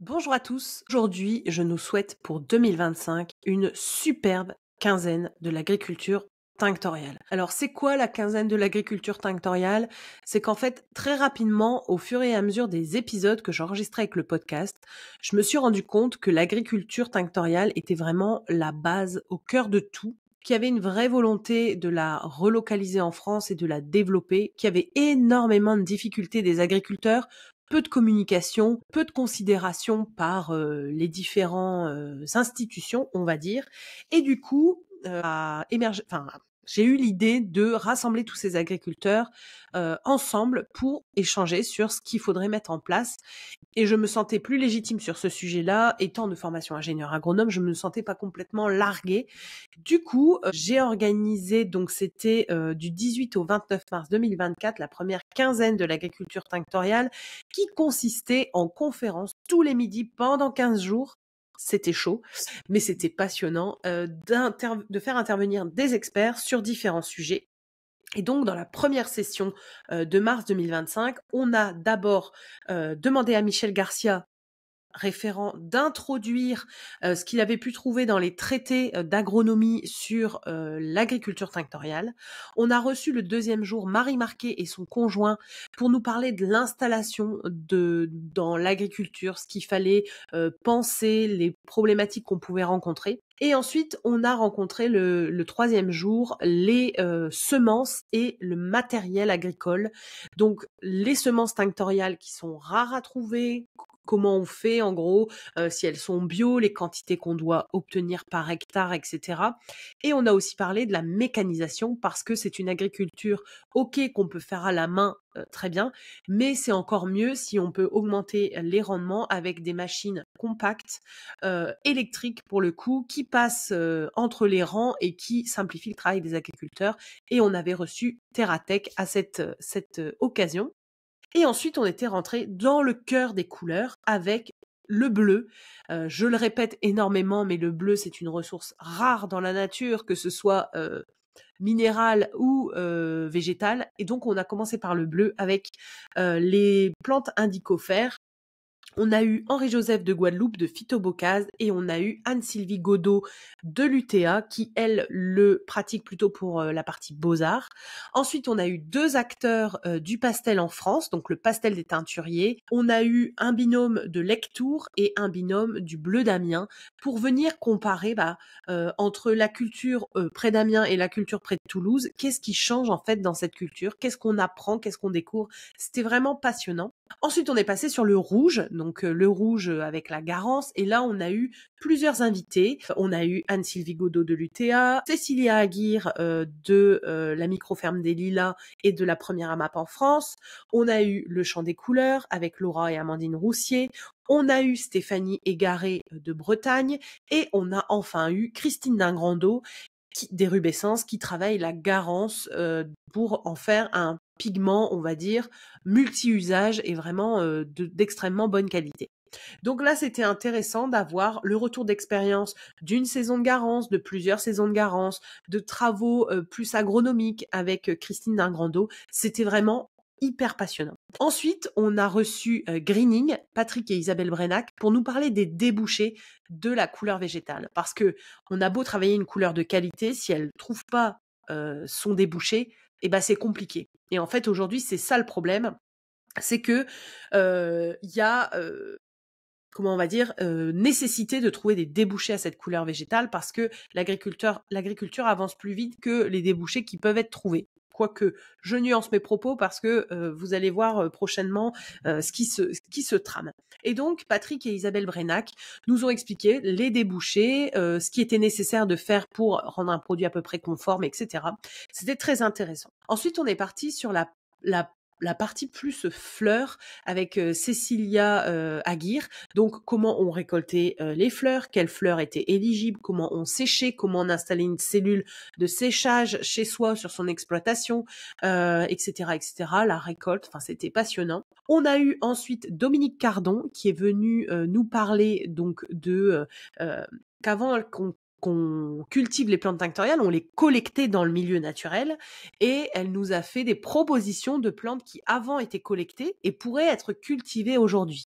Bonjour à tous. Aujourd'hui, je nous souhaite pour 2025 une superbe quinzaine de l'agriculture tinctoriale. Alors, c'est quoi la quinzaine de l'agriculture tinctoriale? C'est qu'en fait, très rapidement, au fur et à mesure des épisodes que j'enregistrais avec le podcast, je me suis rendu compte que l'agriculture tinctoriale était vraiment la base au cœur de tout, qu'il y avait une vraie volonté de la relocaliser en France et de la développer, qu'il y avait énormément de difficultés des agriculteurs, peu de communication, peu de considération par les différents institutions, on va dire. Et du coup, j'ai eu l'idée de rassembler tous ces agriculteurs ensemble pour échanger sur ce qu'il faudrait mettre en place. Et je me sentais plus légitime sur ce sujet-là. Étant de formation ingénieur agronome, je me sentais pas complètement larguée. Du coup, j'ai organisé, donc c'était du 18 au 29 mars 2024, la première quinzaine de l'agriculture tinctoriale, qui consistait en conférences tous les midis pendant 15 jours. C'était chaud, mais c'était passionnant de faire intervenir des experts sur différents sujets. Et donc, dans la première session de mars 2025, on a d'abord demandé à Michel Garcia, référent, d'introduire ce qu'il avait pu trouver dans les traités d'agronomie sur l'agriculture tinctoriale. On a reçu le deuxième jour Marie Marquet et son conjoint pour nous parler de l'installation dans l'agriculture, ce qu'il fallait penser, les problématiques qu'on pouvait rencontrer. Et ensuite, on a rencontré le troisième jour les semences et le matériel agricole. Donc, les semences tinctoriales qui sont rares à trouver, comment on fait en gros, si elles sont bio, les quantités qu'on doit obtenir par hectare, etc. Et on a aussi parlé de la mécanisation parce que c'est une agriculture, ok, qu'on peut faire à la main, très bien, mais c'est encore mieux si on peut augmenter les rendements avec des machines compactes, électriques pour le coup, qui passent entre les rangs et qui simplifient le travail des agriculteurs. Et on avait reçu Terratech à cette occasion. Et ensuite, on était rentré dans le cœur des couleurs avec le bleu. Je le répète énormément, mais le bleu, c'est une ressource rare dans la nature, que ce soit minérale ou végétale. Et donc, on a commencé par le bleu avec les plantes indicofères. On a eu Henri-Joseph de Guadeloupe de Phytobocase et on a eu Anne-Sylvie Godot de l'UTA qui, elle, le pratique plutôt pour la partie beaux-arts. Ensuite, on a eu deux acteurs du pastel en France, donc le pastel des teinturiers. On a eu un binôme de Lectour et un binôme du Bleu d'Amiens pour venir comparer entre la culture près d'Amiens et la culture près de Toulouse. Qu'est-ce qui change en fait dans cette culture? Qu'est-ce qu'on apprend? Qu'est-ce qu'on découvre? C'était vraiment passionnant. Ensuite, on est passé sur le rouge, donc le rouge avec la Garance. Et là, on a eu plusieurs invités. On a eu Anne-Sylvie Godot de l'UTA, Cécilia Aguirre de la microferme des Lilas et de la première AMAP en France. On a eu le Chant des couleurs avec Laura et Amandine Roussier. On a eu Stéphanie Égaré de Bretagne. Et on a enfin eu Christine Dingrando d'Érubescence qui travaille la Garance pour en faire un pigment, on va dire, multi-usage et vraiment d'extrêmement bonne qualité. Donc là, c'était intéressant d'avoir le retour d'expérience d'une saison de Garance, de plusieurs saisons de Garance, de travaux plus agronomiques avec Christine Dingrando. C'était vraiment hyper passionnant. Ensuite, on a reçu Greening, Patrick et Isabelle Brenac, pour nous parler des débouchés de la couleur végétale. Parce que on a beau travailler une couleur de qualité, si elle ne trouve pas son débouché, eh ben c'est compliqué. Et en fait, aujourd'hui, c'est ça le problème, c'est que y a comment on va dire, nécessité de trouver des débouchés à cette couleur végétale parce que l'agriculture avance plus vite que les débouchés qui peuvent être trouvés. Quoique, je nuance mes propos parce que vous allez voir prochainement ce qui se trame. Et donc, Patrick et Isabelle Brenac nous ont expliqué les débouchés, ce qui était nécessaire de faire pour rendre un produit à peu près conforme, etc. C'était très intéressant. Ensuite, on est parti sur la partie plus fleurs avec Cécilia Aguirre. Donc, comment on récoltait les fleurs, quelles fleurs étaient éligibles, comment on séchait, comment on installait une cellule de séchage chez soi sur son exploitation, etc., etc. La récolte, enfin, c'était passionnant. On a eu ensuite Dominique Cardon qui est venu nous parler donc de qu'avant qu'on cultive les plantes tinctoriales, on les collectait dans le milieu naturel et elle nous a fait des propositions de plantes qui avant étaient collectées et pourraient être cultivées aujourd'hui.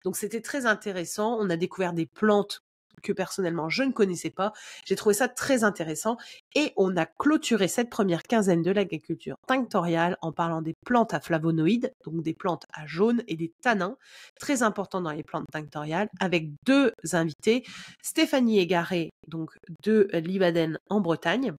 Donc c'était très intéressant, on a découvert des plantes que personnellement je ne connaissais pas. J'ai trouvé ça très intéressant et on a clôturé cette première quinzaine de l'agriculture tinctoriale en parlant des plantes à flavonoïdes, donc des plantes à jaune et des tanins, très importants dans les plantes tinctoriales, avec 2 invités, Stéphanie Égaré, donc de Livaden en Bretagne,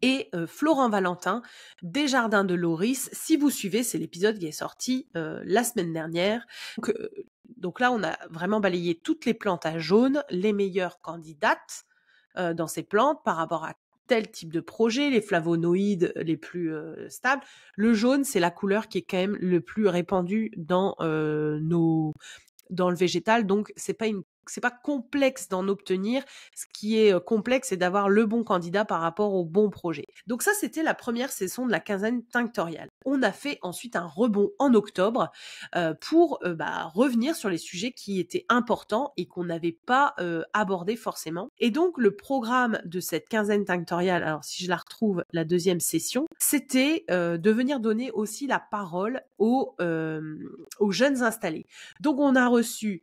et Florent Valentin des Jardins de Loris. Si vous suivez, c'est l'épisode qui est sorti la semaine dernière. Donc là, on a vraiment balayé toutes les plantes à jaune, les meilleures candidates dans ces plantes par rapport à tel type de projet, les flavonoïdes les plus stables. Le jaune, c'est la couleur qui est quand même le plus répandue dans dans le végétal, donc c'est pas complexe d'en obtenir. Ce qui est complexe, c'est d'avoir le bon candidat par rapport au bon projet. Donc ça, c'était la première session de la quinzaine tinctoriale. On a fait ensuite un rebond en octobre pour revenir sur les sujets qui étaient importants et qu'on n'avait pas abordés forcément. Et donc le programme de cette quinzaine tinctoriale, alors si je la retrouve, la deuxième session, c'était de venir donner aussi la parole aux jeunes installés. Donc on a reçu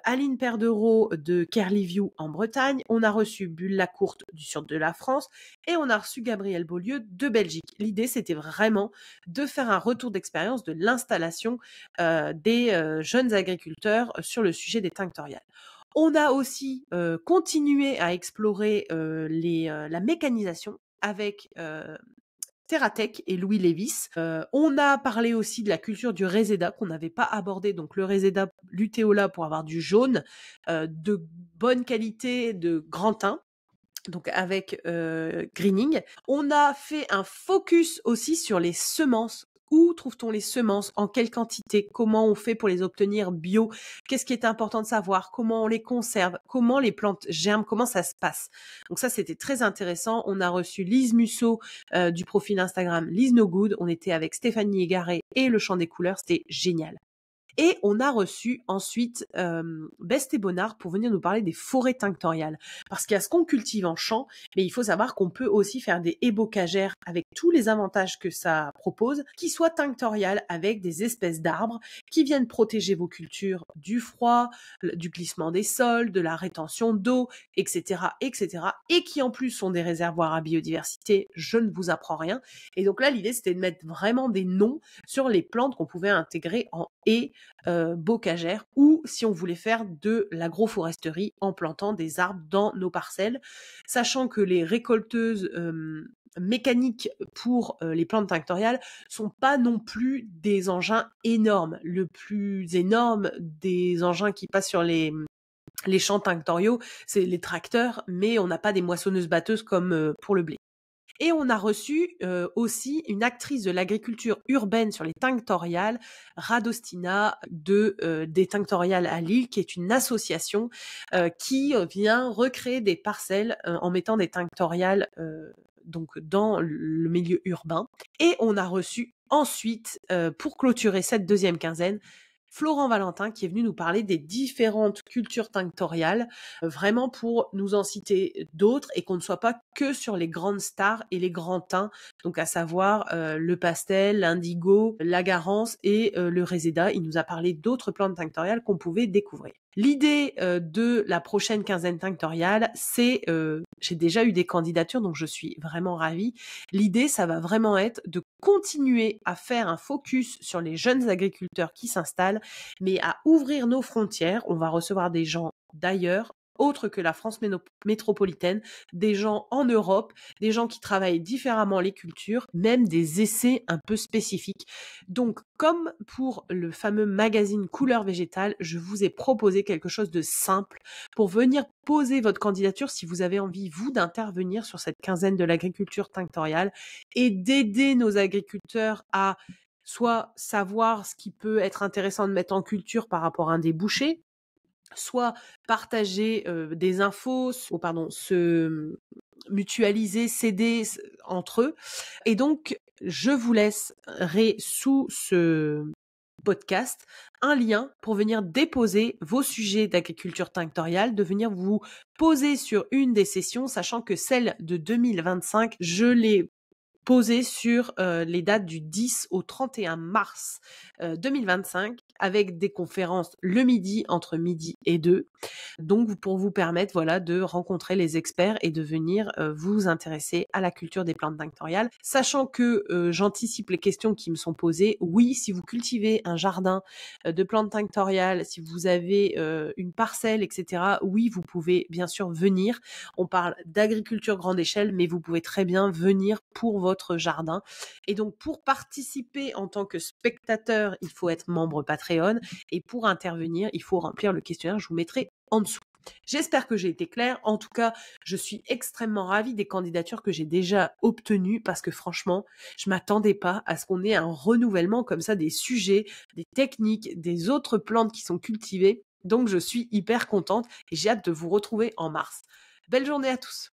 Aline Perdereau de Kerliview en Bretagne, on a reçu Bulle Lacourte du sud de la France et on a reçu Gabriel Beaulieu de Belgique. L'idée, c'était vraiment de faire un retour d'expérience de l'installation des jeunes agriculteurs sur le sujet des tinctoriales. On a aussi continué à explorer la mécanisation avec Terratech et Louis Lévis. On a parlé aussi de la culture du Reseda qu'on n'avait pas abordé, donc le Reseda luteola pour avoir du jaune de bonne qualité, de grand teint. Donc avec Greening. On a fait un focus aussi sur les semences. Où trouve-t-on les semences? En quelle quantité? Comment on fait pour les obtenir bio? Qu'est-ce qui est important de savoir? Comment on les conserve? Comment les plantes germent? Comment ça se passe? Donc ça, c'était très intéressant. On a reçu Lise Musso du profil Instagram Lise No Good. On était avec Stéphanie Égaré et le Chant des couleurs. C'était génial. Et on a reçu ensuite Best et Bonnard pour venir nous parler des forêts tinctoriales. Parce qu'il y a ce qu'on cultive en champ, mais il faut savoir qu'on peut aussi faire des haies bocagères avec tous les avantages que ça propose, qui soient tinctoriales avec des espèces d'arbres qui viennent protéger vos cultures du froid, du glissement des sols, de la rétention d'eau, etc., etc. Et qui en plus sont des réservoirs à biodiversité. Je ne vous apprends rien. Et donc là, l'idée, c'était de mettre vraiment des noms sur les plantes qu'on pouvait intégrer en haies bocagère ou si on voulait faire de l'agroforesterie en plantant des arbres dans nos parcelles, sachant que les récolteuses mécaniques pour les plantes tinctoriales sont pas non plus des engins énormes. Le plus énorme des engins qui passent sur les champs tinctoriaux, c'est les tracteurs, mais on n'a pas des moissonneuses-batteuses comme pour le blé. Et on a reçu aussi une actrice de l'agriculture urbaine sur les tinctoriales, Radostina des tinctoriales à Lille, qui est une association qui vient recréer des parcelles en mettant des tinctoriales donc dans le milieu urbain. Et on a reçu ensuite, pour clôturer cette deuxième quinzaine, Florent Valentin qui est venu nous parler des différentes cultures tinctoriales, vraiment pour nous en citer d'autres et qu'on ne soit pas que sur les grandes stars et les grands teints, donc à savoir le pastel, l'indigo, la garance et le reseda. Il nous a parlé d'autres plantes tinctoriales qu'on pouvait découvrir. L'idée de la prochaine quinzaine tinctoriale, c'est, j'ai déjà eu des candidatures, donc je suis vraiment ravie. L'idée, ça va vraiment être de continuer à faire un focus sur les jeunes agriculteurs qui s'installent, mais à ouvrir nos frontières. On va recevoir des gens d'ailleurs, autres que la France métropolitaine, des gens en Europe, des gens qui travaillent différemment les cultures, même des essais un peu spécifiques. Donc, comme pour le fameux magazine Couleurs végétales, je vous ai proposé quelque chose de simple pour venir poser votre candidature si vous avez envie, vous, d'intervenir sur cette quinzaine de l'agriculture tinctoriale et d'aider nos agriculteurs à soit savoir ce qui peut être intéressant de mettre en culture par rapport à un débouché, soit partager des infos, se mutualiser, s'aider entre eux. Et donc, je vous laisserai sous podcast un lien pour venir déposer vos sujets d'agriculture tinctoriale, de venir vous poser sur une des sessions, sachant que celle de 2025, je l'ai posée sur les dates du 10 au 31 mars 2025 avec des conférences le midi entre midi et 2. Donc pour vous permettre voilà de rencontrer les experts et de venir vous intéresser à la culture des plantes tinctoriales, sachant que j'anticipe les questions qui me sont posées. Oui, si vous cultivez un jardin de plantes tinctoriales, si vous avez une parcelle, etc., oui, vous pouvez bien sûr venir. On parle d'agriculture grande échelle, mais vous pouvez très bien venir pour votre jardin. Et donc, pour participer en tant que spectateur, il faut être membre Patreon. Et pour intervenir, il faut remplir le questionnaire. Je vous mettrai en dessous. J'espère que j'ai été claire. En tout cas, je suis extrêmement ravie des candidatures que j'ai déjà obtenues parce que franchement, je m'attendais pas à ce qu'on ait un renouvellement comme ça des sujets, des techniques, des autres plantes qui sont cultivées. Donc, je suis hyper contente et j'ai hâte de vous retrouver en mars. Belle journée à tous!